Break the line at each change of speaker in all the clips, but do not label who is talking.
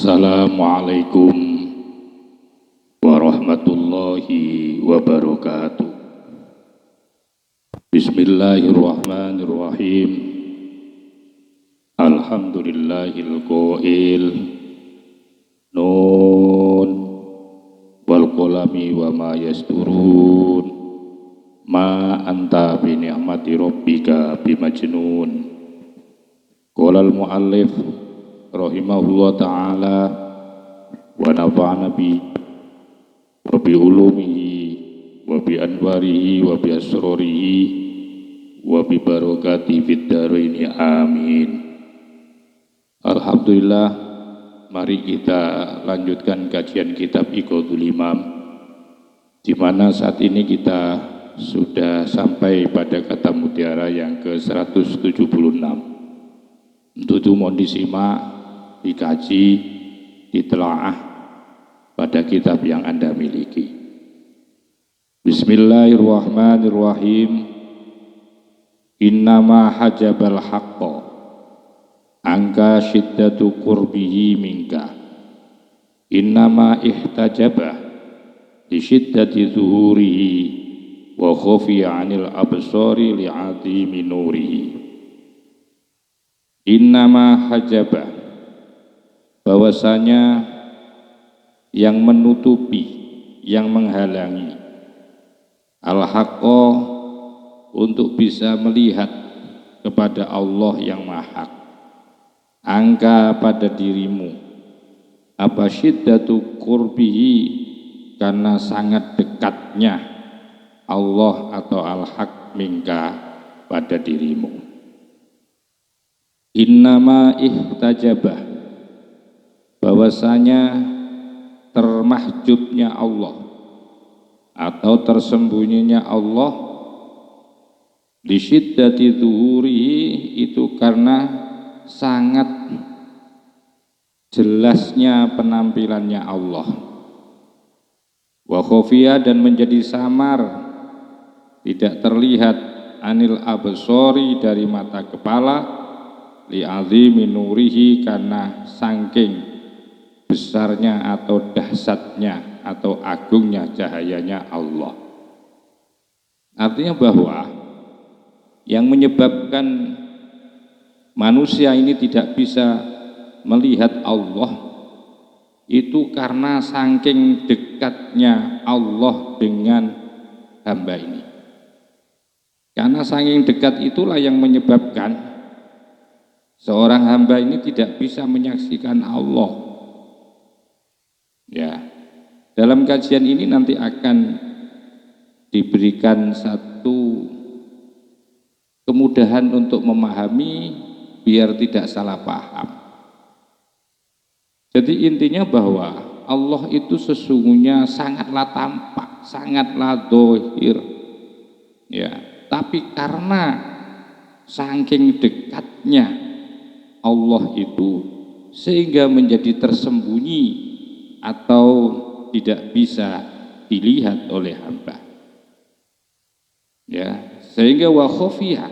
Assalamualaikum warahmatullahi wabarakatuh. Bismillahirrahmanirrahim. Alhamdulillahil qail Nun wal qalami wa ma yasturun ma anta bi ni'mati rabbika bimajnun. Qala al muallif rahimahullah ta'ala wa nafa'ana bi wa bi ulumihi wa bi anwarihi wa bi asrorihi wa bi barakati fid dharaini amin. Alhamdulillah, mari kita lanjutkan kajian kitab Iqadul Imam, di mana saat ini kita sudah sampai pada kata mutiara yang ke-176. Untuk itu mohon disimak, dikaji, ditelaah pada kitab yang Anda miliki. Bismillahirrahmanirrahim. Innama hajabal haqqa angka syiddatu qurbihi minka. Innama ihtajabah li syiddati zuhurihi wa khafiya 'anil absari li'azimi nurihi. Innama hajabah, bahwasanya yang menutupi, yang menghalangi al-haqqa untuk bisa melihat kepada Allah yang maha, angka pada dirimu apa syiddatu qurbihi, karena sangat dekatnya Allah atau al-haq minka pada dirimu. Innama ihtajabah, bahwasanya termahjubnya Allah atau tersembunyinya Allah di syiddati zuhurihi, itu karena sangat jelasnya penampilannya Allah. Wa khafiya, dan menjadi samar, tidak terlihat, anil absori, dari mata kepala, li'azimi nurihi, karena saking besarnya atau dahsyatnya atau agungnya cahayanya Allah. Artinya bahwa yang menyebabkan manusia ini tidak bisa melihat Allah itu karena saking dekatnya Allah dengan hamba ini. Karena saking dekat itulah yang menyebabkan seorang hamba ini tidak bisa menyaksikan Allah. Ya, dalam kajian ini nanti akan diberikan satu kemudahan untuk memahami biar tidak salah paham. Jadi intinya bahwa Allah itu sesungguhnya sangatlah tampak, sangatlah dohir. Ya, tapi karena saking dekatnya Allah itu sehingga menjadi tersembunyi atau tidak bisa dilihat oleh hamba. Ya, sehingga wa khafiya.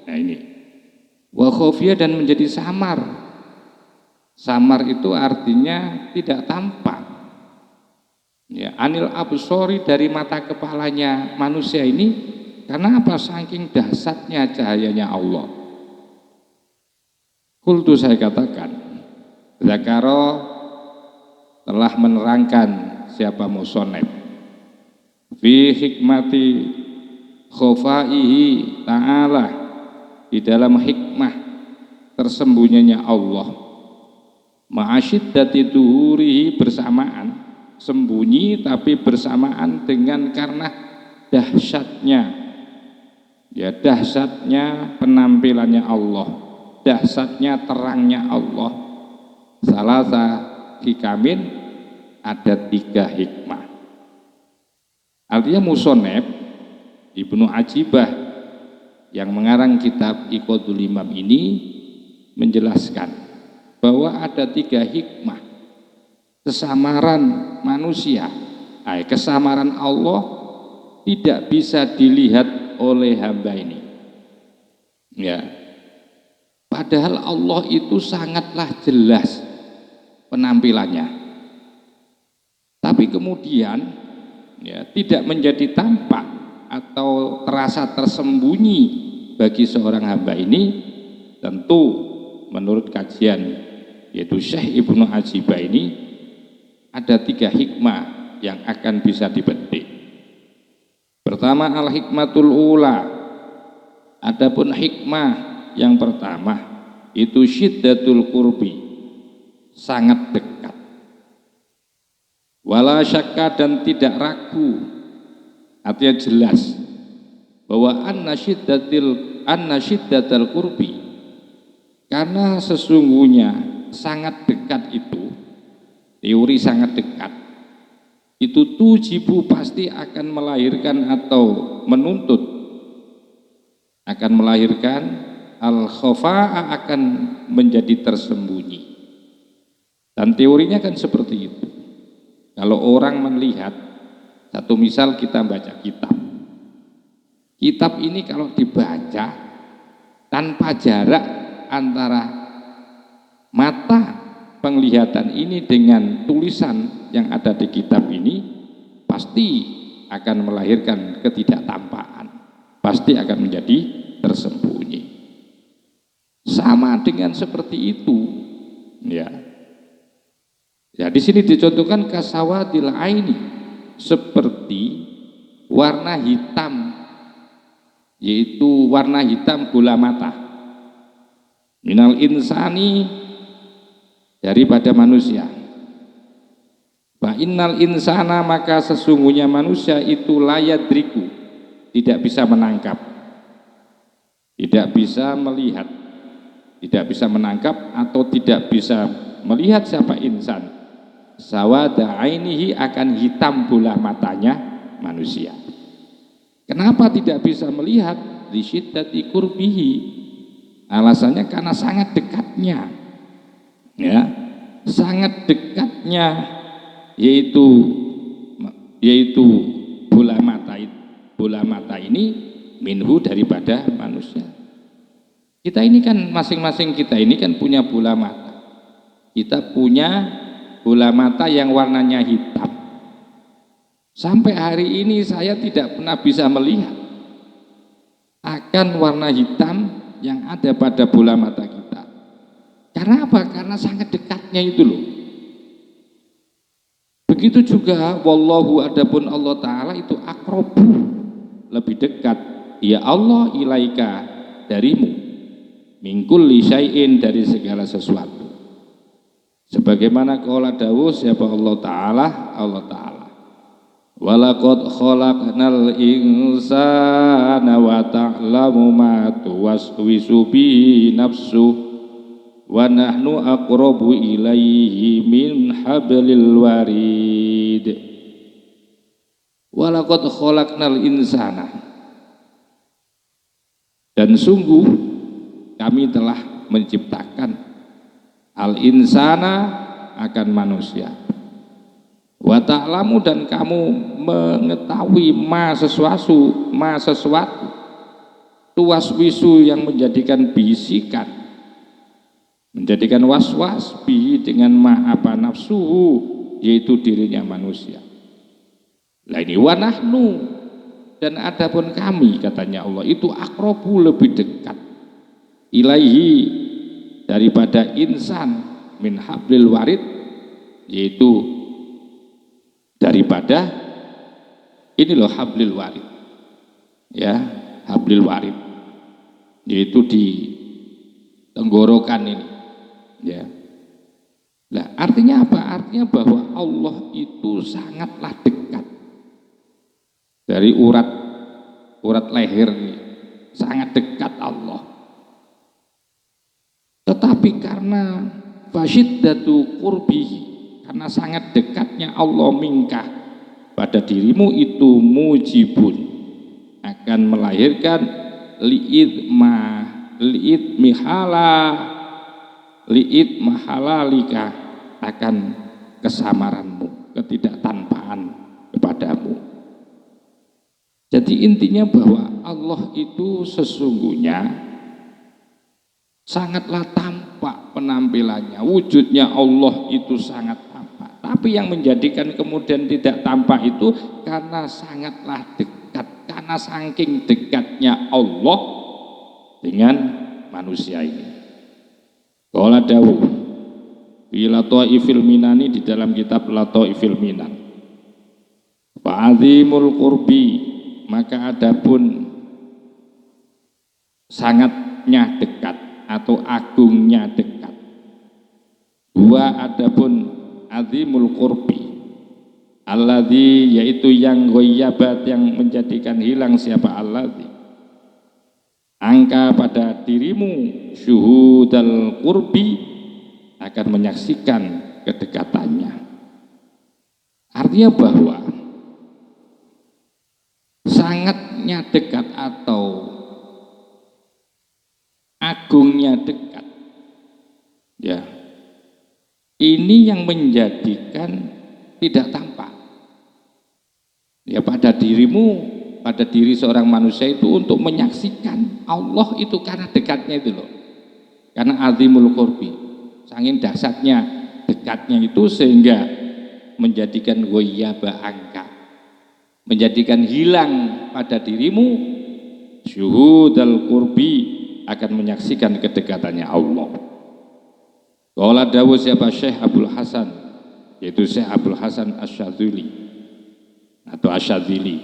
Nah ini, wa khafiya, dan menjadi samar. Samar itu artinya tidak tampak. Ya, anil absori, dari mata kepalanya manusia ini, karena apa? Saking dahsyatnya cahayanya Allah. Kultu, saya katakan, Zakaro telah menerangkan siapa musoneb fi hikmati khofaihi ta'ala, di dalam hikmah tersembunyinya Allah, ma'asyiddati duhurihi, bersamaan sembunyi tapi bersamaan dengan karena dahsyatnya, ya, dahsyatnya penampilannya Allah, dahsyatnya terangnya Allah. Salasa hikamin, ada 3 hikmah. Artinya musoneb Ibnu Ajibah yang mengarang kitab Iqadul Imam ini menjelaskan bahwa ada 3 hikmah kesamaran manusia. Kesamaran Allah tidak bisa dilihat oleh hamba ini. Ya, padahal Allah itu sangatlah jelas penampilannya. Tapi kemudian ya tidak menjadi tampak atau terasa tersembunyi bagi seorang hamba ini, tentu menurut kajian yaitu Syekh Ibnu Ajibah ini ada 3 hikmah yang akan bisa dipetik. Pertama, al-hikmatul ula, adapun hikmah yang pertama itu syiddatul qurbi, sangat dekat. Wala syakka, dan tidak ragu, artinya jelas bahwa anna syiddatal qurbi, karena sesungguhnya sangat dekat itu, teori sangat dekat itu tujibu, pasti akan melahirkan atau menuntut, akan melahirkan al-khafa'a, akan menjadi tersembunyi. Dan teorinya kan seperti itu. Kalau orang melihat, satu misal kita baca kitab ini kalau dibaca tanpa jarak antara mata penglihatan ini dengan tulisan yang ada di kitab ini, pasti akan melahirkan ketidaktampakan, pasti akan menjadi tersembunyi. Sama dengan seperti itu, ya. Ya, di sini dicontohkan kasawadil aini, seperti warna hitam, yaitu warna hitam bola mata. Minal insani, daripada manusia. Fa innal insana, maka sesungguhnya manusia itu layadriku, tidak bisa menangkap, tidak bisa melihat, tidak bisa menangkap atau tidak bisa melihat siapa insan. Sawada ainihi, akan hitam bola matanya manusia. Kenapa tidak bisa melihat? Li syiddati qurbihi, alasannya karena sangat dekatnya, ya, sangat dekatnya, yaitu bola mata ini minhu, daripada manusia. Kita ini kan masing-masing kita ini kan punya bola mata. Kita punya bola mata yang warnanya hitam. Sampai hari ini saya tidak pernah bisa melihat akan warna hitam yang ada pada bola mata kita. Karena apa? Karena sangat dekatnya itu loh. Begitu juga wallahu, adapun Allah Ta'ala itu akrobu, lebih dekat, ya Allah, ilaika, darimu, mingkul lisyai'in, dari segala sesuatu. Sebagaimana qala dawuh siapa Allah Ta'ala, walaqad khalaqnal insana wa ta'lamu ma tuwaswisu bi nafsu wa nahnu aqrabu ilaihi min hablil warid. Walaqad khalaqnal insana, dan sungguh kami telah menciptakan al-insana, akan manusia. Wa ta'lamu, dan kamu mengetahui ma sesuatu tuwaswisu, yang menjadikan bisikan, menjadikan waswas, bi, dengan ma apa nafsuhu, yaitu dirinya manusia. Lah ini wa nahnu, dan adapun kami, katanya Allah, itu akrobu, lebih dekat, ilaihi, daripada insan, min hablil warid, yaitu daripada ini loh hablil warid, ya, hablil warid, yaitu di tenggorokan ini, ya. Nah, artinya apa? Artinya bahwa Allah itu sangatlah dekat dari urat leher ini, sangat dekat Allah. Tetapi karena fasyiddatu qurbihi, karena sangat dekatnya Allah mingkah pada dirimu, itu mujibun, akan melahirkan li'id mahalalika, akan kesamaranmu, ketidaktanpaan kepadamu. Jadi intinya bahwa Allah itu sesungguhnya sangatlah tampak penampilannya, wujudnya Allah itu sangat tampak. Tapi yang menjadikan kemudian tidak tampak itu karena sangatlah dekat, karena saking dekatnya Allah dengan manusia ini. Qala dawuh fi Lataifil Minani, di dalam kitab Lataifil Minan, fa'azimul qurbi, maka adapun sangatnya dekat atau agungnya dekat, dua adapun azimul qurbi alladzi, yaitu yang ghayyabat, yang menjadikan hilang siapa alladzi, angka pada dirimu syuhudal qurbi, akan menyaksikan kedekatannya. Artinya bahwa sangatnya dekat atau agungnya dekat, ya, ini yang menjadikan tidak tampak, ya, pada dirimu, pada diri seorang manusia itu untuk menyaksikan Allah itu karena dekatnya itu loh, karena azimul qurbi, saking dahsyatnya dekatnya itu sehingga menjadikan ghayyaba angka, menjadikan hilang pada dirimu syuhudal qurbi, akan menyaksikan kedekatannya Allah. Qala dawuh siapa Syekh Abdul Hasan, yaitu Syekh Abdul Hasan Asyadzili atau Asyadzili,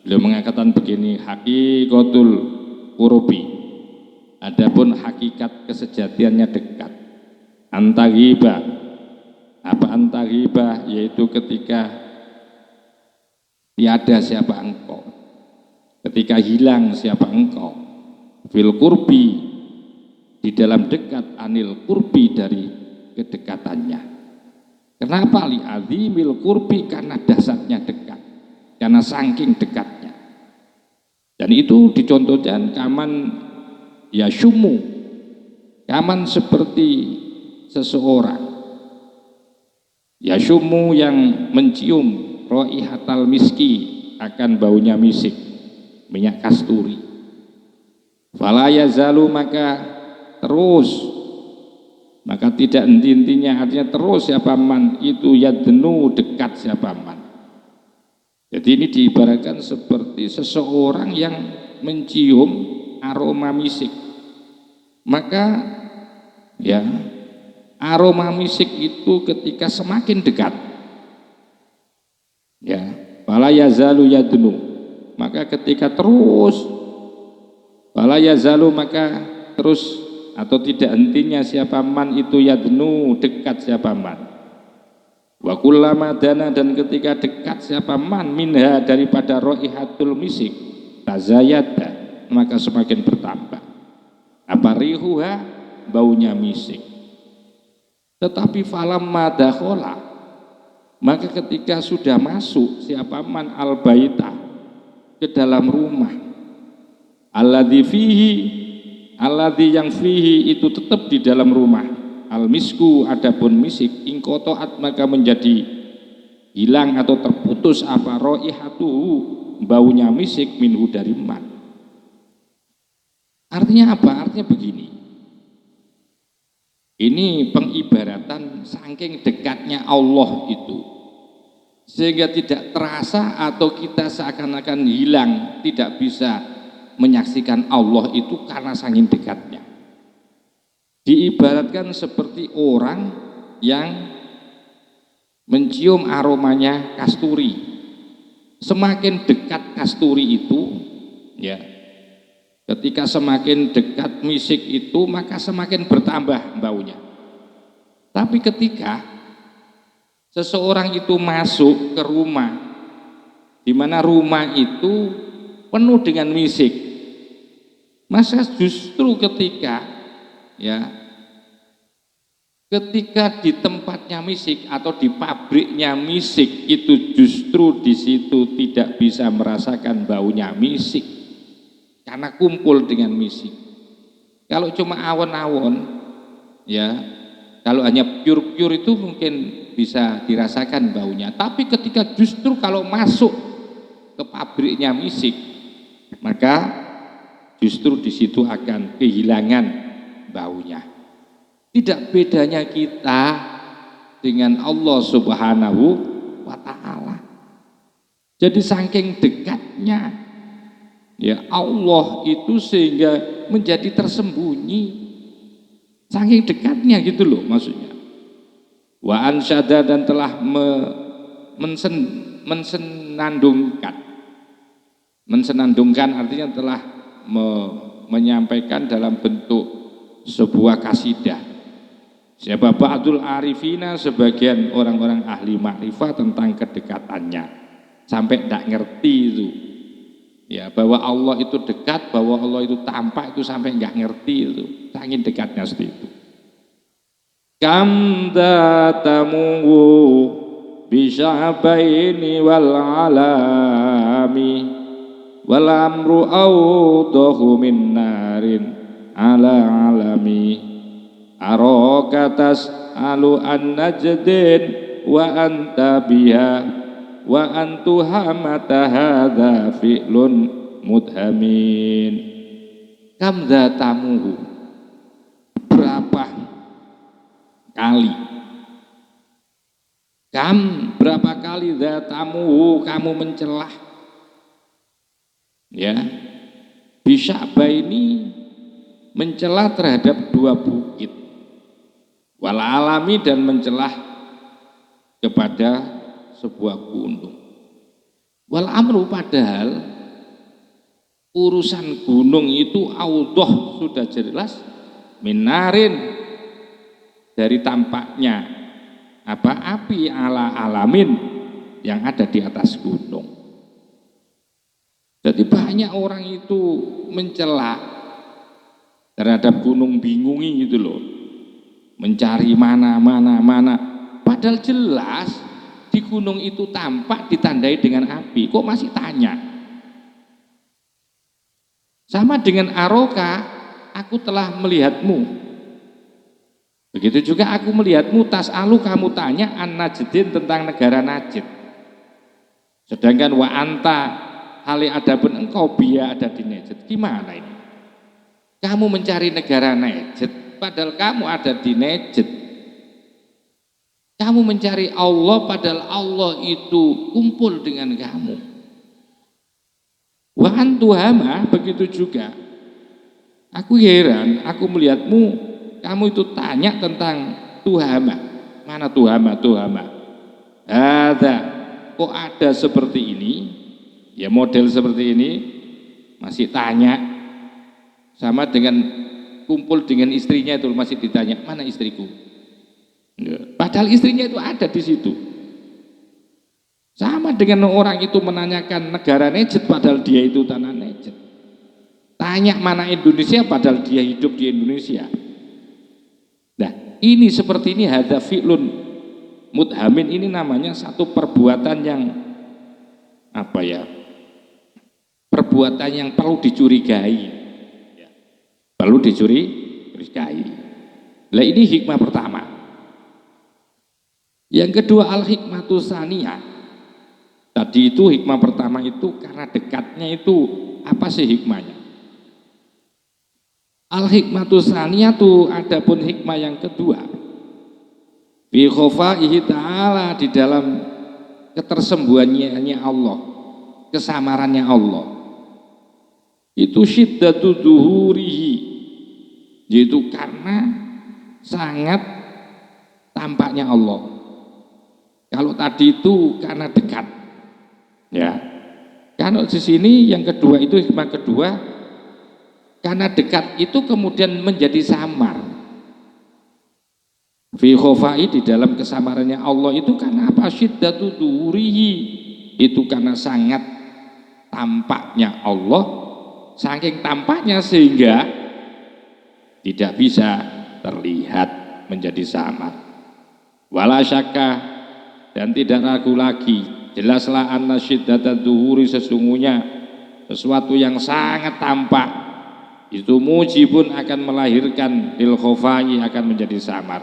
beliau mengatakan begini, hakikatul qurbi, adapun hakikat kesejatiannya dekat, antaghiba, apa antaghiba, yaitu ketika tiada siapa engkau, ketika hilang siapa engkau, fil qurbi, di dalam dekat, anil qurbi, dari kedekatannya. Kenapa li azimil qurbi? Karena dasarnya dekat, karena saking dekatnya. Dan itu dicontohkan kaman yasumu, kaman seperti seseorang yasumu yang mencium raihatal miski, akan baunya misik, minyak kasturi. Fala yazalu, maka tidak henti-hentinya, artinya terus siapa man itu yadnu, dekat siapa man. Jadi ini diibaratkan seperti seseorang yang mencium aroma misik, maka ya, aroma misik itu ketika semakin dekat, ya, fala yazalu yadnu, maka ketika terus, fala yazalu, maka terus atau tidak hentinya siapa man itu yadnu, dekat siapa man. Wa kullama dana, dan ketika dekat siapa man minha, daripada raihatul misik, tazayada, maka semakin bertambah apa rihuha, baunya misik. Tetapi falamma dakhala, maka ketika sudah masuk siapa man al baita, ke dalam rumah, alladzi fihi, alladzi yang fihi, itu tetap di dalam rumah, al misku, adapun misik, ingkotoat, maka menjadi hilang atau terputus apa raihatuhu, baunya misik, minhu, dari man. Artinya apa? Artinya begini, ini pengibaratan saking dekatnya Allah itu, sehingga tidak terasa atau kita seakan-akan hilang, tidak bisa menyaksikan Allah itu karena saking dekatnya. Diibaratkan seperti orang yang mencium aromanya kasturi. Semakin dekat kasturi itu, ya, ketika semakin dekat misik itu, maka semakin bertambah baunya. Tapi ketika seseorang itu masuk ke rumah, di mana rumah itu penuh dengan misik, maka justru ketika, ya, ketika di tempatnya misik atau di pabriknya misik itu, justru di situ tidak bisa merasakan baunya misik karena kumpul dengan misik. Kalau cuma awon-awon, ya, kalau hanya pure-pure itu mungkin bisa dirasakan baunya. Tapi ketika justru kalau masuk ke pabriknya misik, maka justru di situ akan kehilangan baunya. Tidak bedanya kita dengan Allah Subhanahu wa Ta'ala. Jadi saking dekatnya ya Allah itu sehingga menjadi tersembunyi. Saking dekatnya gitu loh maksudnya. Wa ansyada dan telah mensenandungkan artinya telah menyampaikan dalam bentuk sebuah kasidah. Siapa ba'dul arifina, sebagian orang-orang ahli makrifat tentang kedekatannya sampai tidak ngerti itu ya, bahwa Allah itu dekat, bahwa Allah itu tampak, itu sampai nggak ngerti itu, saking dekatnya seperti itu. Kam datamu bisya'baini wal alami wal amru awdahu min narin ala alami araka tas'alu an najdin wa anta biha wa antuhamata hadza fi'lun mudhamin. Kam dzatamuhu, berapa kali, berapa kali dzatamuhu kamu mencelah ya, bisya'ba ini mencela terhadap dua bukit, wal alami dan mencelah kepada sebuah gunung. Wal amru, padahal urusan gunung itu audoh sudah jelas, minarin dari tampaknya apa api ala alamin yang ada di atas gunung. Jadi banyak orang itu mencela terhadap gunung, bingungi gitu loh, mencari mana, padahal jelas di gunung itu tampak ditandai dengan api, kok masih tanya? Sama dengan aroka, aku telah melihatmu, begitu juga aku melihatmu, tas'alu kamu tanya an najdin tentang negara Najd, sedangkan wa anta hali adapun engkau biya ada di Najd. Gimana ini? Kamu mencari negara Najd padahal kamu ada di Najd. Kamu mencari Allah padahal Allah itu kumpul dengan kamu. Wa antuhama, begitu juga. Aku heran, aku melihatmu, kamu itu tanya tentang Tuhama. Mana Tuhama? Ada, kok ada seperti ini? Ya model seperti ini masih tanya, sama dengan kumpul dengan istrinya itu masih ditanya, mana istriku? Padahal istrinya itu ada di situ. Sama dengan orang itu menanyakan negara Najd padahal dia itu tanah Najd. Tanya mana Indonesia padahal dia hidup di Indonesia. Nah, ini seperti ini, hadza fi'lun mudhamin, ini namanya satu perbuatan yang apa ya? Perbuatan yang perlu dicurigai. Perlu dicurigai. Nah, ini hikmah pertama. Yang kedua, al-hikmatu tsaniyah. Tadi itu hikmah pertama itu karena dekatnya itu, apa sih hikmahnya? Al-hikmatu tsaniyah itu adapun hikmah yang kedua. Bi khofaihi ta'ala, di dalam ketersembunyiannya Allah, kesamarannya Allah. Itu syiddatu zuhurihi, yaitu karena sangat tampaknya Allah. Kalau tadi itu karena dekat, ya. Kalau di sini yang kedua itu hikmah kedua, karena dekat itu kemudian menjadi samar. Fi khofai, di dalam kesamarannya Allah itu karena apa? Syiddatu zuhurihi, itu karena sangat tampaknya Allah, saking tampaknya sehingga tidak bisa terlihat, menjadi samar. Wala syakka, dan tidak ragu lagi, jelaslah anna syiddata zuhuri, sesungguhnya sesuatu yang sangat tampak itu mujibun, akan melahirkan lil khofai, akan menjadi samar.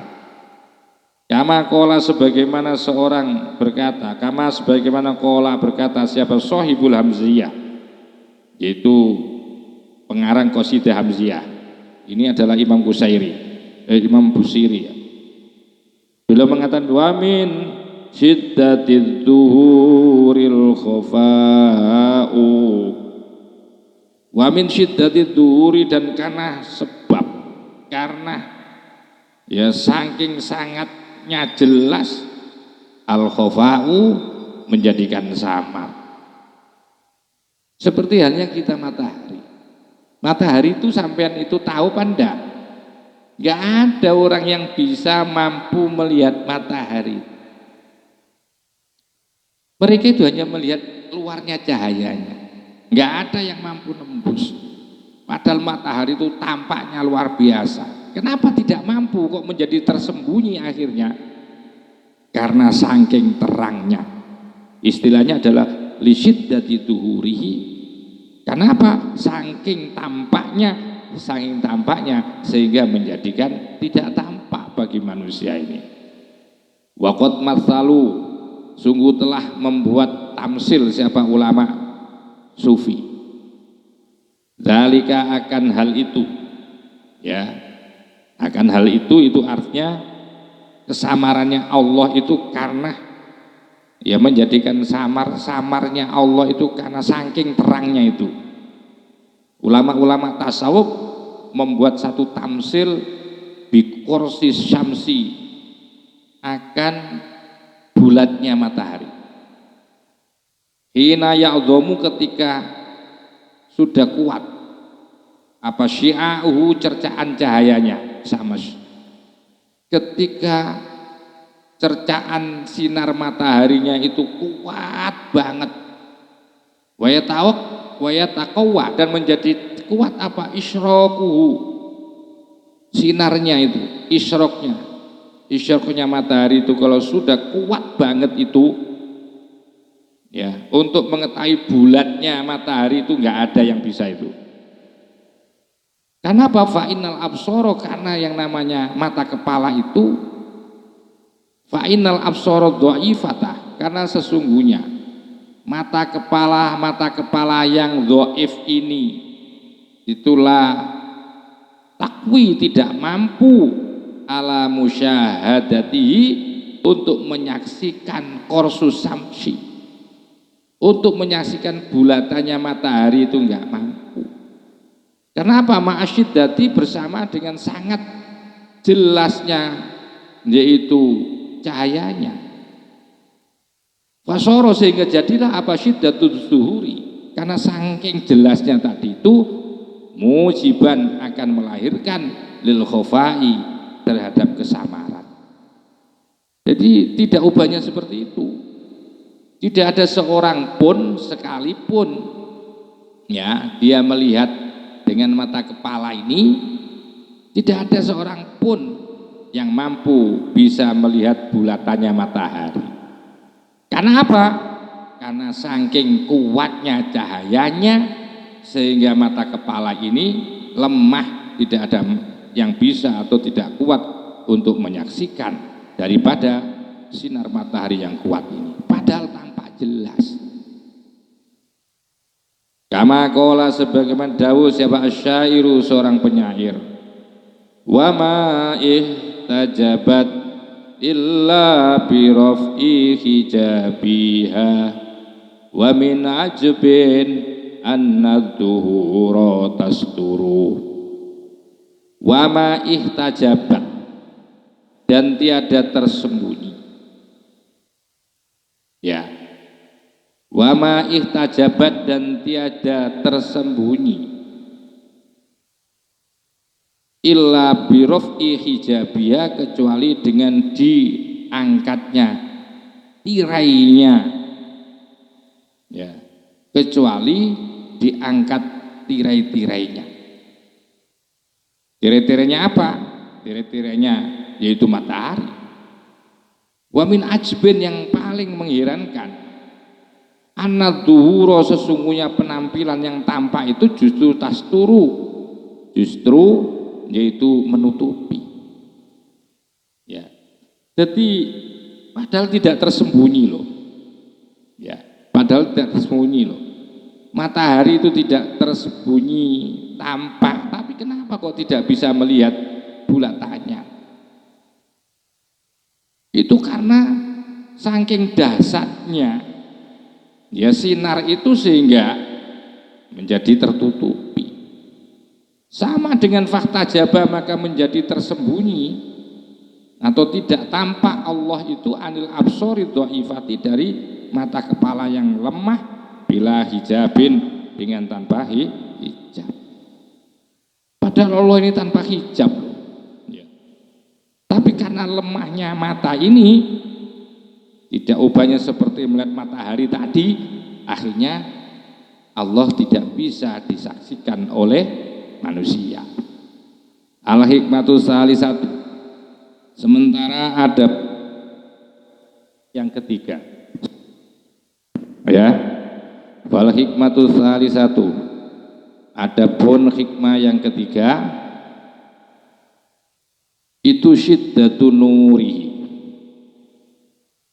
Kama kola, sebagaimana seorang berkata, kama sebagaimana kola berkata siapa? Sohibul Hamziyah, yaitu pengarang qasidah Hamziyah. Ini adalah Imam Qusairi. Imam Busiri ya. Beliau mengatakan wa min syiddatid duhuril khafa'u, wa min syiddatid duhuri, dan karena sebab, karena ya saking sangatnya jelas al khafa'u, menjadikan samar. Seperti halnya kita matahari. Matahari itu sampean itu tahu pandang? Gak ada orang yang bisa mampu melihat matahari. Mereka itu hanya melihat luarnya cahayanya. Gak ada yang mampu nembus. Padahal matahari itu tampaknya luar biasa. Kenapa tidak mampu kok menjadi tersembunyi akhirnya? Karena saking terangnya. Istilahnya adalah lisyiddati duhurihi. Kenapa? Saking tampaknya sehingga menjadikan tidak tampak bagi manusia ini. Waqad matsalu, sungguh telah membuat tamsil siapa ulama sufi. Dzalika, akan hal itu, ya, akan hal itu artinya kesamarannya Allah itu karena ya menjadikan samarnya Allah itu karena saking terangnya itu. Ulama-ulama tasawuf membuat satu tamsil bi qursi syamsi, akan bulatnya matahari. Hina ya'dhamu, ketika sudah kuat apa syi'ahu, cercaan cahayanya, sama ketika cercaan sinar mataharinya itu kuat banget, wayataqawwa, dan menjadi kuat apa isyraquhu, sinarnya itu, isyraknya matahari itu kalau sudah kuat banget itu ya, untuk mengetahui bulatnya matahari itu nggak ada yang bisa itu. Karena apa? Fa'innal absara, karena yang namanya mata kepala itu, fa'innal absara dhaifata, karena sesungguhnya mata kepala yang dhaif ini itulah takwi, tidak mampu ala musyahadatihi, untuk menyaksikan korsus samsi, untuk menyaksikan bulatannya matahari itu enggak mampu. Kenapa? Ma'asyiddati, bersama dengan sangat jelasnya yaitu cahayanya. Fasoro, sehingga jadilah apa syiddatul zuhuri, karena saking jelasnya tadi itu mujiban, akan melahirkan lil khofai, terhadap kesamaran. Jadi tidak ubahnya seperti itu. Tidak ada seorang pun sekalipun ya dia melihat dengan mata kepala ini, tidak ada seorang pun yang mampu bisa melihat bulatannya matahari. Karena apa? Karena saking kuatnya cahayanya sehingga mata kepala ini lemah, tidak ada yang bisa atau tidak kuat untuk menyaksikan daripada sinar matahari yang kuat ini, padahal tampak jelas. Kama qala, sebagaimana dawuh siapa asyairu, seorang penyair, wa ma ihtajabat illa bi raf'i hijabiha wa min ajbin annadzuhura tasturu. Wa ma ihtajabat, dan tiada tersembunyi, ya, wa ma ihtajabat, dan tiada tersembunyi, illa bi raf'i hijabiha, kecuali dengan diangkatnya tirainya, ya, kecuali diangkat tirai-tirainya. Tirai-tirainya apa? Tirai-tirainya yaitu matahari. Wa min ajbin, yang paling mengherankan, annadzuhura, sesungguhnya penampilan yang tampak itu justru tasturu, justru yaitu menutupi, ya. Jadi padahal tidak tersembunyi loh, ya, padahal tidak tersembunyi loh. Matahari itu tidak tersembunyi, tampak, tapi kenapa kok tidak bisa melihat
bulat-bulat. Itu karena saking dahsyatnya ya sinar itu sehingga menjadi tertutupi. Sama dengan fakta jaba maka menjadi tersembunyi atau tidak tampak Allah itu anil absori dhaifati dari mata kepala yang lemah bila hijabin dengan tanpa hijab. Padahal Allah ini tanpa hijab. Ya. Tapi karena lemahnya mata ini tidak ubahnya seperti melihat matahari tadi, akhirnya Allah tidak bisa disaksikan oleh manusia. Al-hikmatu salisatu. Sementara ada yang ketiga. Ya. Wal hikmatu salisatu. Adapun hikmah yang ketiga itu syiddatun nuri,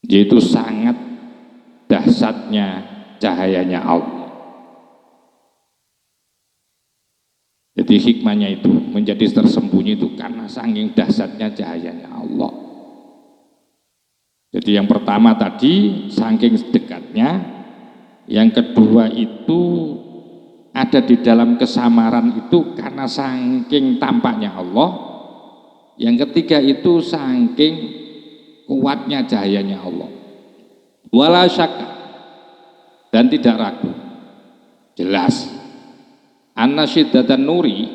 yaitu sangat dahsyatnya cahayanya Allah. Jadi hikmahnya itu menjadi tersembunyi itu karena saking dahsyatnya cahayanya Allah. Jadi yang pertama tadi saking dekatnya, yang kedua itu ada di dalam kesamaran itu karena saking tampaknya Allah, yang ketiga itu saking kuatnya cahayanya Allah. Wala syakka, dan tidak ragu, jelas anna syiddatan nuri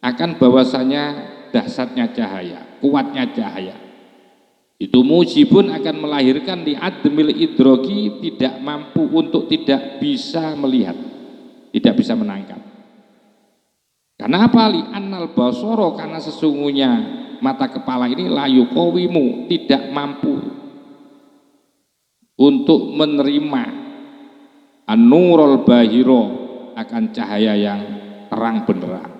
akan bahwasanya dahsyatnya cahaya, kuatnya cahaya itu mujibun akan melahirkan di admil idrogi, tidak mampu untuk tidak bisa melihat, tidak bisa menangkap. Karena apa? Li annal basoro, karena sesungguhnya mata kepala ini layu kowimu, tidak mampu untuk menerima an-nurul bahiro, akan cahaya yang terang benderang.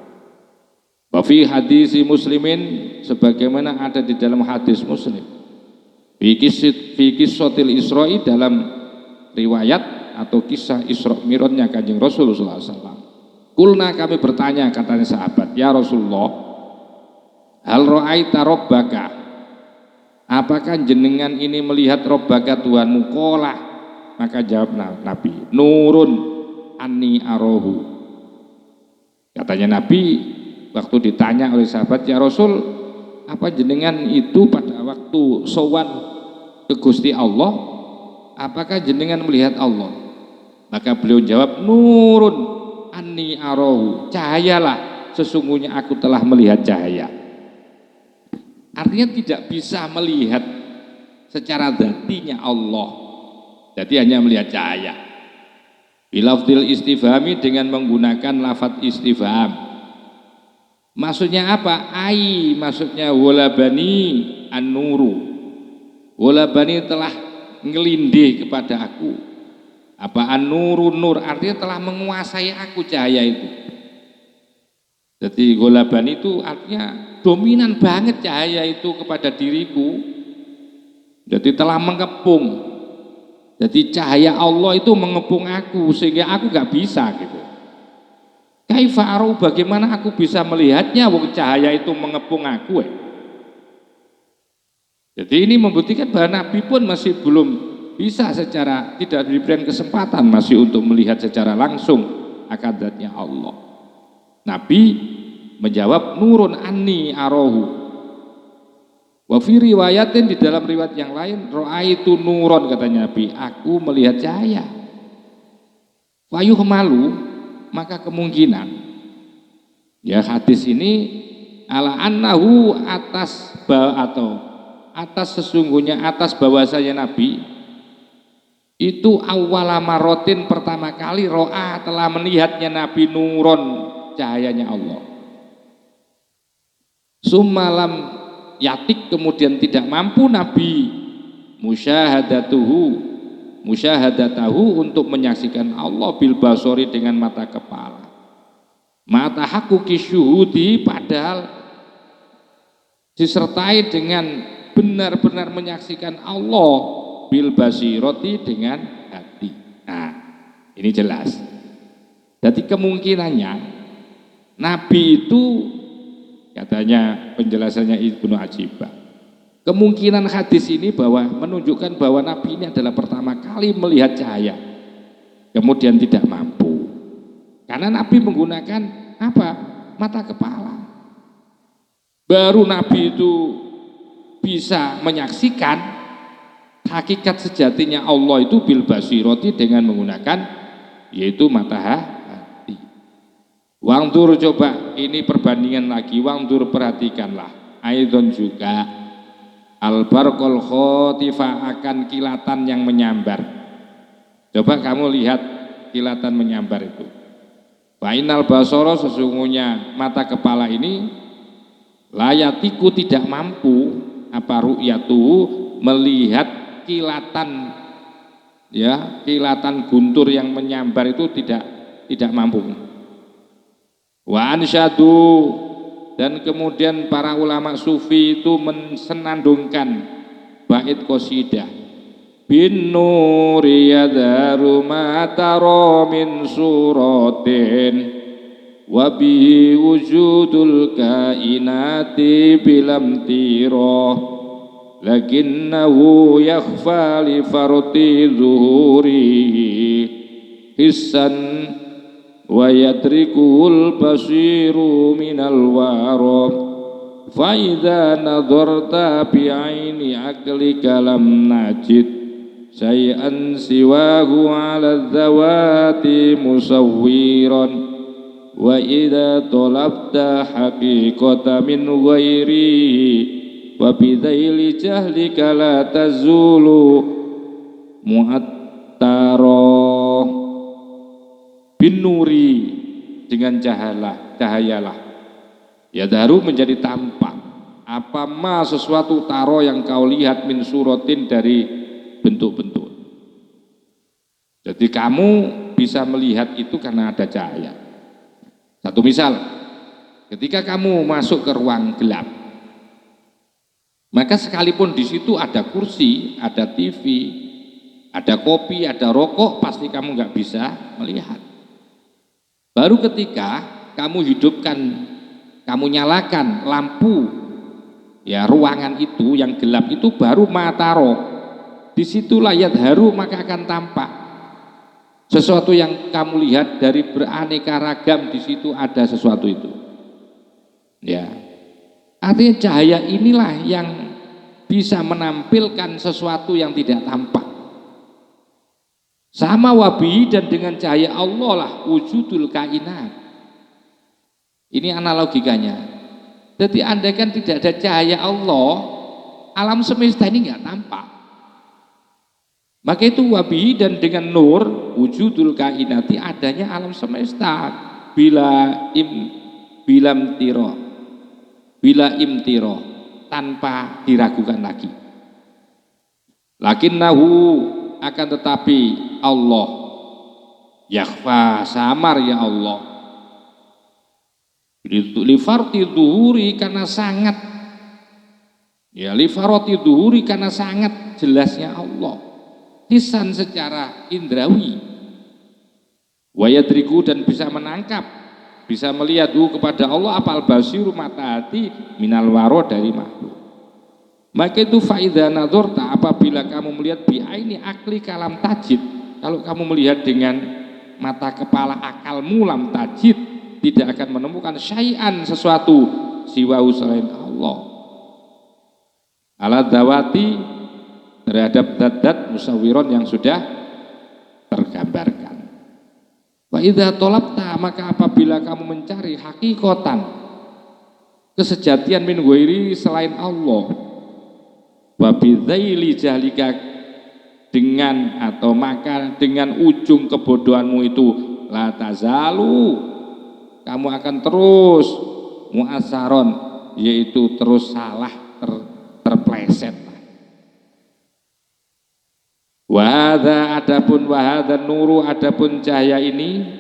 Wa fi hadisi muslimin, sebagaimana ada di dalam hadis Muslim, fi qissatil Isra'i, dalam riwayat atau kisah Isra Mi'rajnya Kanjeng Rasulullah SAW. Kulna, kami bertanya, katanya sahabat, ya Rasulullah, hal ra'aita rabbaka, apakah jenengan ini melihat rabbaka Tuhanmu? Qala, maka jawab Nabi, nurun anni arohu. Katanya Nabi waktu ditanya oleh sahabat, ya Rasul, apa jenengan itu pada waktu sowan ke Gusti Allah, apakah jenengan melihat Allah? Maka beliau jawab, nurun anni arohu, cahayalah sesungguhnya aku telah melihat cahaya. Artinya tidak bisa melihat secara dzatinya Allah, jadi hanya melihat cahaya. Bilafdil istifhami, dengan menggunakan lafadz istifham. Maksudnya apa? Ai, maksudnya walabani an-nuru, walabani telah ngelindih kepada aku. Apa an-nuru? Nur artinya telah menguasai aku cahaya itu. Jadi walabani itu artinya dominan banget cahaya itu kepada diriku. Jadi telah mengepung. Jadi cahaya Allah itu mengepung aku sehingga aku gak bisa gitu. Kaifaru, bagaimana aku bisa melihatnya wong cahaya itu mengepung aku. Jadi ini membuktikan bahwa Nabi pun masih belum bisa secara, tidak diberikan kesempatan masih untuk melihat secara langsung akan zatnya Allah. Nabi menjawab nurun anni arohu. Wa fi riwayatin, di dalam riwayat yang lain, ra'aitu nuron, katanya Nabi, aku melihat cahaya. Fayuh malu, maka kemungkinan ya hadis ini ala annahu atas sesungguhnya atas bahwasanya Nabi itu awwala marotin, pertama kali ro'a, telah melihatnya Nabi nuron, cahayanya Allah. Summalam yatik, kemudian tidak mampu Nabi musyahadatahu untuk menyaksikan Allah bil basori, dengan mata kepala. Mata hakuki syuhudi, padahal disertai dengan benar-benar menyaksikan Allah bil basiroti, dengan hati. Nah, ini jelas. Jadi kemungkinannya Nabi itu Katanya penjelasannya Ibnu Ajibah. Kemungkinan hadis ini bahwa menunjukkan bahwa Nabi ini adalah pertama kali melihat cahaya, kemudian tidak mampu. Karena Nabi menggunakan apa? Mata kepala. Baru Nabi itu bisa menyaksikan hakikat sejatinya Allah itu bil basiroti dengan menggunakan yaitu mata hati. Wangdur, coba ini perbandingan lagi, wangdur perhatikanlah. Aidon juga al-barqul khotifa akan kilatan yang menyambar. Coba kamu lihat kilatan menyambar itu. Fainal basoro, sesungguhnya mata kepala ini layatiku tidak mampu apa ru'yatu melihat kilatan, ya, kilatan guntur yang menyambar itu tidak mampu. Wa ansyadu, dan kemudian para ulama sufi itu mensenandungkan bait qasidah bin nuri yadharu ma tara min suratin wa bihi wujudul kainati bilam tira lakinnahu yakhfa li farti zuhurihi hissan wa yadrikul basiru minal warab fa idza nadarta bi aini aqlika lam najid syai'an siwahu 'ala dzawati musawwiran wa idza talabta haqiqata min ghairihi wa bidzaili jahlika la tazulu mu'attara binuri, dengan cahayalah ya daru menjadi tampak apa ma sesuatu taro yang kau lihat min suratin dari bentuk-bentuk. Jadi kamu bisa melihat itu karena ada cahaya. Satu misal, ketika kamu masuk ke ruang gelap, maka sekalipun di situ ada kursi, ada TV, ada kopi, ada rokok, pasti kamu nggak bisa melihat. Baru ketika kamu hidupkan, kamu nyalakan lampu, ya ruangan itu yang gelap itu baru mataro. Disitulah yadharu, maka akan tampak sesuatu yang kamu lihat dari beraneka ragam. Di situ ada sesuatu itu. Ya, artinya cahaya inilah yang bisa menampilkan sesuatu yang tidak tampak. Sama wabi, dan dengan cahaya Allah lah wujudul kainat. Ini analogikanya. Jadi andaikan tidak ada cahaya Allah, alam semesta ini nggak tampak. Maka itu wabi, dan dengan nur wujudul kainati, adanya alam semesta bila imtiro, tanpa diragukan lagi. Lakinnahu, akan tetapi Allah yakhfa, samar ya Allah, lifarti duhuri, karena sangat, ya lifarti duhuri, karena sangat jelasnya Allah, hisan secara indrawi, wayadriku, dan bisa menangkap, bisa melihat kepada Allah apal basiru, mata hati, minal waro, dari makhluk. Maka itu faidha nadhorta, apabila kamu melihat bi'aini akli kalam tajid, kalau kamu melihat dengan mata kepala akalmu lam tajid, tidak akan menemukan syai'an, sesuatu siwahu, selain Allah, ala dawati, terhadap dat-dat musawiron yang sudah tergambarkan. Wa idza tolabta, maka apabila kamu mencari hakikatan, kesejatian min ghairi, selain Allah, wa bidzaili jahlika, dengan atau maka dengan ujung kebodohanmu itu, la tazalu, kamu akan terus muasaron, yaitu terus salah, terpleset. Wahada, adapun wahada nuru, adapun cahaya ini,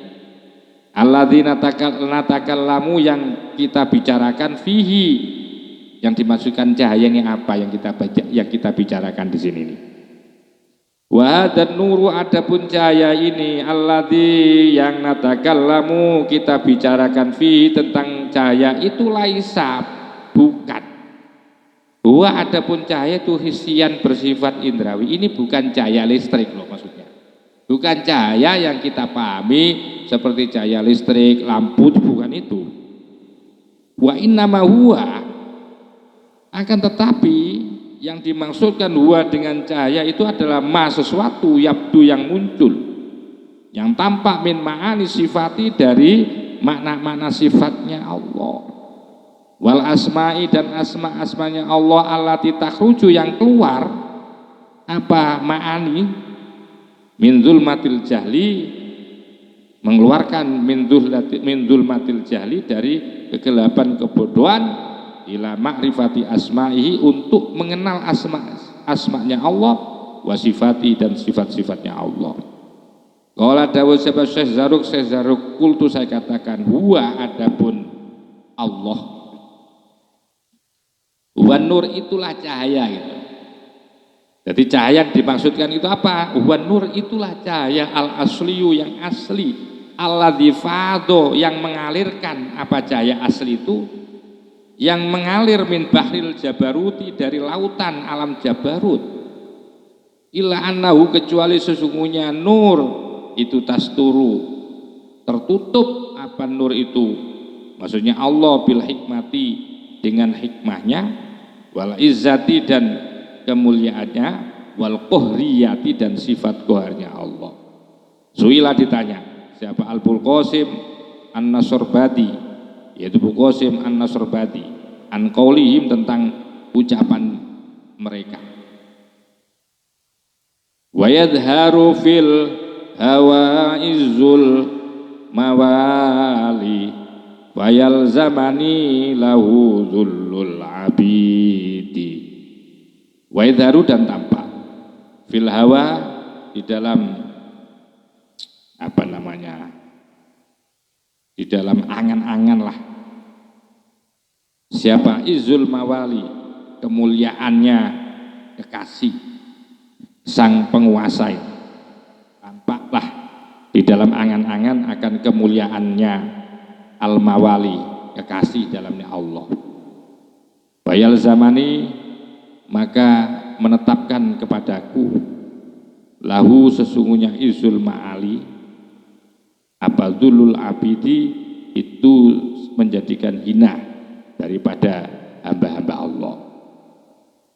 alladzina natakallamu, yang kita bicarakan, fihi, yang dimaksudkan cahaya ini apa yang kita baca, yang kita bicarakan di sini ini. Wa hadan nuru, adapun cahaya ini alladzi yang natakallamu kita bicarakan fi tentang cahaya itu laisa, bukan. Wa adapun cahaya itu hisian bersifat indrawi, ini bukan cahaya listrik loh maksudnya. Bukan cahaya yang kita pahami seperti cahaya listrik, lampu, bukan itu. Wa innama huwa, akan tetapi yang dimaksudkan huwa dengan cahaya itu adalah ma sesuatu yabdu yang muncul, yang tampak min ma'ani sifati dari makna-makna sifatnya Allah, wal asma'i dan asma-asmanya Allah allati takhruju yang keluar apa ma'ani min dzulmatil jahli, mengeluarkan min dzulmatil jahli dari kegelapan kebodohan ila ma'rifati asma'ihi untuk mengenal asma'nya Allah wa sifati dan sifat-sifatnya Allah. Qala dawuh sapa Syekh Zaruk kultu saya katakan huwa adapun Allah. Wan nur itulah cahaya gitu. Jadi cahaya yang dimaksudkan itu apa? Wan nur itulah cahaya al asliyu yang asli, alladzi fadho yang mengalirkan. Apa cahaya asli itu? Yang mengalir min bahril jabaruti dari lautan alam jabarut, illa annahu kecuali sesungguhnya nur itu tasturu tertutup. Apa nur itu? Maksudnya Allah bil hikmati dengan hikmahnya, wal izzati dan kemuliaannya, wal qohriyati dan sifat qoharnya Allah. Suila ditanya siapa Abul Qasim An-Nasrbadi, yaitu Abu Qasim An-Nasrbadi, an qaulihim tentang ucapan mereka. Wa yadharu fil hawaizul mawali wa yalzamani lahu dhullul abidi. Wa yadharu dan tampak fil hawa di dalam apa namanya, di dalam angan-angan lah. Siapa? Izul mawali, kemuliaannya kekasih sang penguasa. Tampaklah di dalam angan-angan akan kemuliaannya al mawali, kekasih dalamnya Allah. Bayal zamani, maka menetapkan kepadaku lahu sesungguhnya izul ma'ali, apa dzulul abidi itu menjadikan hina daripada hamba-hamba Allah.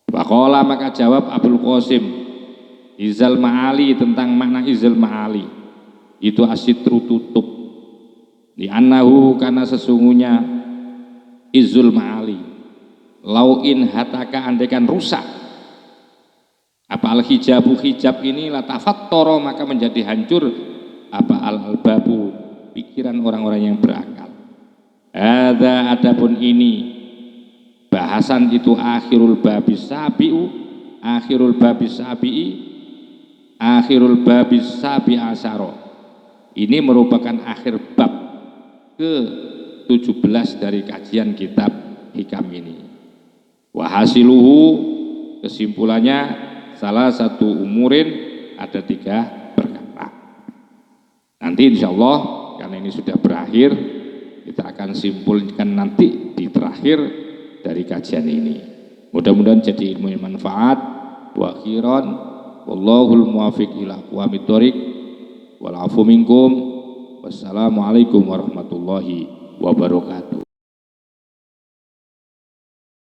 Waqala maka jawab Abul Qasim izal ma'ali tentang makna izal ma'ali itu asitru tutup, di annahu karena sesungguhnya izul ma'ali lauin hataka andekan rusak apa al hijabu hijab ini latafattoro maka menjadi hancur apa al-albabu pikiran orang-orang yang berakal. Ada adapun ini bahasan itu akhirul babis sabiu, akhirul babis sabi'i, akhirul babis sabi asyara. Ini merupakan akhir bab ke-17 dari kajian kitab hikam ini. Wahasiluhu kesimpulannya salah satu umurin ada 3 perkara. Nanti insya Allah karena ini sudah berakhir, kita akan simpulkan nanti di terakhir dari kajian ini. Mudah-mudahan jadi ilmu yang manfaat. Wa akhiran wallahul muwaffiq ila aqwamit thoriq wal afu minkum. Wassalamualaikum warahmatullahi wabarakatuh.